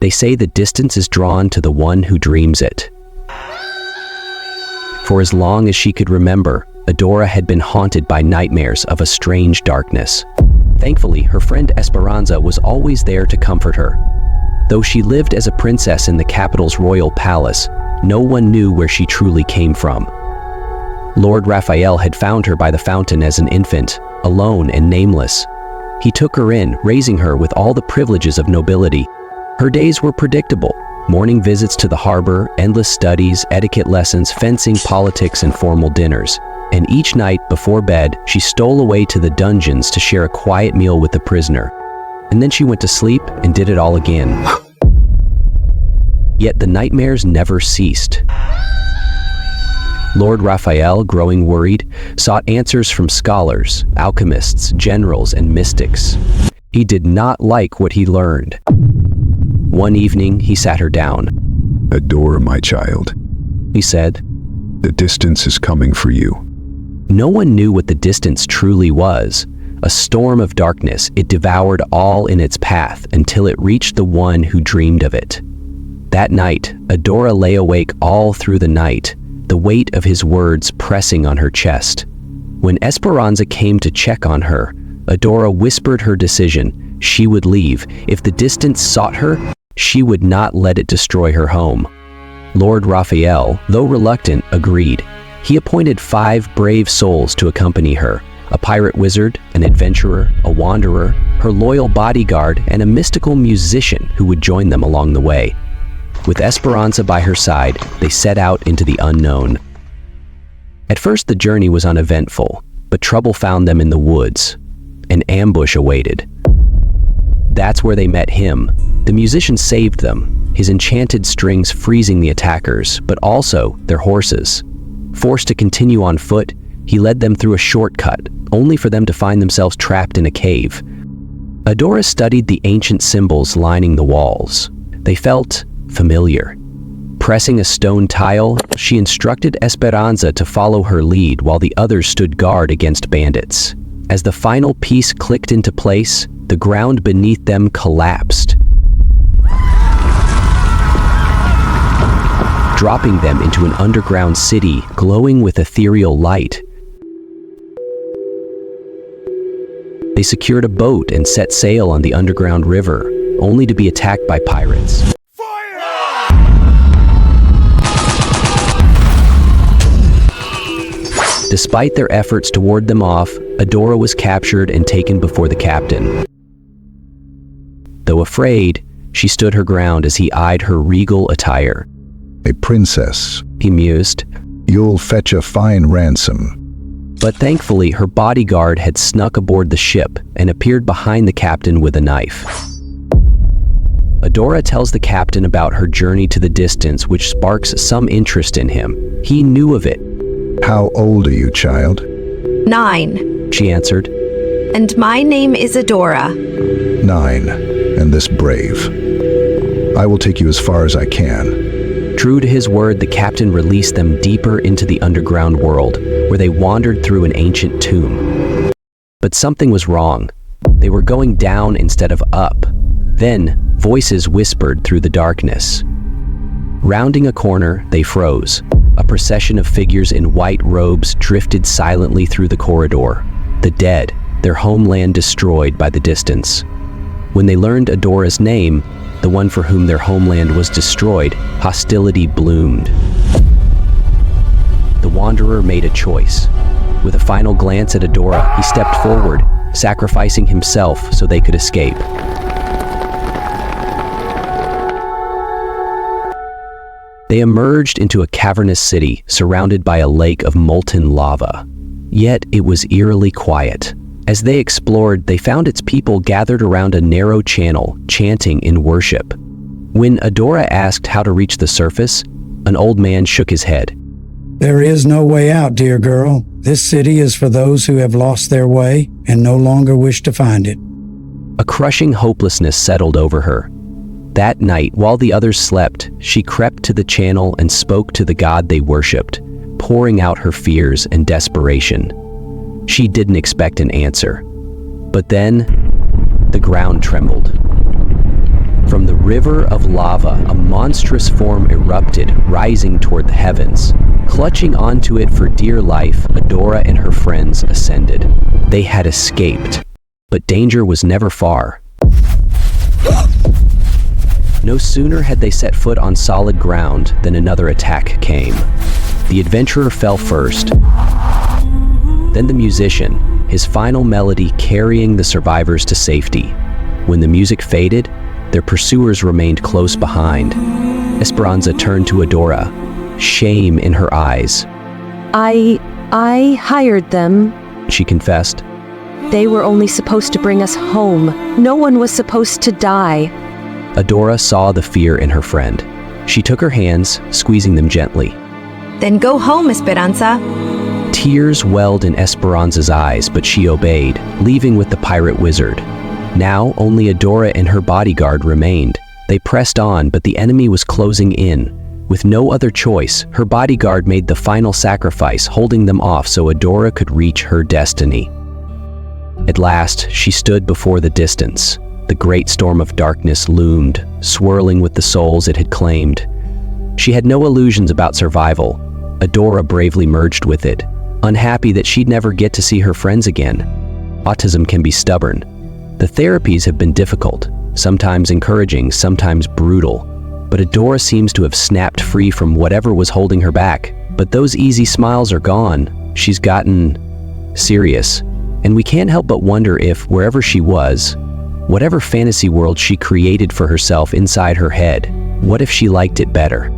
They say the distance is drawn to the one who dreams it. For as long as she could remember, Adora had been haunted by nightmares of a strange darkness. Thankfully, her friend Esperanza was always there to comfort her. Though she lived as a princess in the capital's royal palace, no one knew where she truly came from. Lord Raphael had found her by the fountain as an infant, alone and nameless. He took her in, raising her with all the privileges of nobility. Her days were predictable: morning visits to the harbor, endless studies, etiquette lessons, fencing, politics, and formal dinners. And each night, before bed, she stole away to the dungeons to share a quiet meal with the prisoner. And then she went to sleep and did it all again. Yet the nightmares never ceased. Lord Raphael, growing worried, sought answers from scholars, alchemists, generals, and mystics. He did not like what he learned. One evening, he sat her down. "Adora, my child," he said. "the distance is coming for you." No one knew what the distance truly was. A storm of darkness, it devoured all in its path until it reached the one who dreamed of it. That night, Adora lay awake all through the night, the weight of his words pressing on her chest. When Esperanza came to check on her, Adora whispered her decision. She would leave. If the distance sought her, she would not let it destroy her home. Lord Raphael, though reluctant, agreed. He appointed 5 brave souls to accompany her: a pirate wizard, an adventurer, a wanderer, her loyal bodyguard, and a mystical musician who would join them along the way. With Esperanza by her side, they set out into the unknown. At first, the journey was uneventful, but trouble found them in the woods. An ambush awaited. That's where they met him. The musician saved them, his enchanted strings freezing the attackers, but also their horses. Forced to continue on foot, he led them through a shortcut, only for them to find themselves trapped in a cave. Adora studied the ancient symbols lining the walls. They felt familiar. Pressing a stone tile, she instructed Esperanza to follow her lead while the others stood guard against bandits. As the final piece clicked into place, the ground beneath them collapsed, dropping them into an underground city glowing with ethereal light. They secured a boat and set sail on the underground river, only to be attacked by pirates. Despite their efforts to ward them off, Adora was captured and taken before the captain. Though afraid, she stood her ground as he eyed her regal attire. "A princess," he mused. "You'll fetch a fine ransom." But thankfully, her bodyguard had snuck aboard the ship and appeared behind the captain with a knife. Adora tells the captain about her journey to the distance, which sparks some interest in him. He knew of it. "How old are you, child?" 9. She answered. And my name is Adora. 9, and this brave. I will take you as far as I can. True to his word, the captain released them deeper into the underground world, where they wandered through an ancient tomb. But something was wrong. They were going down instead of up. Then, voices whispered through the darkness. Rounding a corner, they froze. A procession of figures in white robes drifted silently through the corridor. The dead, their homeland destroyed by the distance. When they learned Adora's name, the one for whom their homeland was destroyed, hostility bloomed. The wanderer made a choice. With a final glance at Adora, he stepped forward, sacrificing himself so they could escape. They emerged into a cavernous city surrounded by a lake of molten lava. Yet it was eerily quiet. As they explored, they found its people gathered around a narrow channel, chanting in worship. When Adora asked how to reach the surface, an old man shook his head. "There is no way out, dear girl. This city is for those who have lost their way and no longer wish to find it." A crushing hopelessness settled over her. That night, while the others slept, she crept to the channel and spoke to the god they worshipped, pouring out her fears and desperation. She didn't expect an answer. But then, the ground trembled. From the river of lava, a monstrous form erupted, rising toward the heavens. Clutching onto it for dear life, Adora and her friends ascended. They had escaped, but danger was never far. No sooner had they set foot on solid ground than another attack came. The adventurer fell first, then the musician, his final melody carrying the survivors to safety. When the music faded, their pursuers remained close behind. Esperanza turned to Adora, shame in her eyes. I hired them, She confessed. They were only supposed to bring us home. No one was supposed to die. Adora saw the fear in her friend. She took her hands, squeezing them gently. Then go home, Esperanza. Tears welled in Esperanza's eyes, but she obeyed, leaving with the pirate wizard. Now, only Adora and her bodyguard remained. They pressed on, but the enemy was closing in. With no other choice, her bodyguard made the final sacrifice, holding them off so Adora could reach her destiny. At last, she stood before the distance. The great storm of darkness loomed, swirling with the souls it had claimed. She had no illusions about survival. Adora bravely merged with it, unhappy that she'd never get to see her friends again. Autism can be stubborn. The therapies have been difficult, sometimes encouraging, sometimes brutal. But Adora seems to have snapped free from whatever was holding her back. But those easy smiles are gone. She's gotten serious. And we can't help but wonder if, wherever she was, whatever fantasy world she created for herself inside her head, what if she liked it better?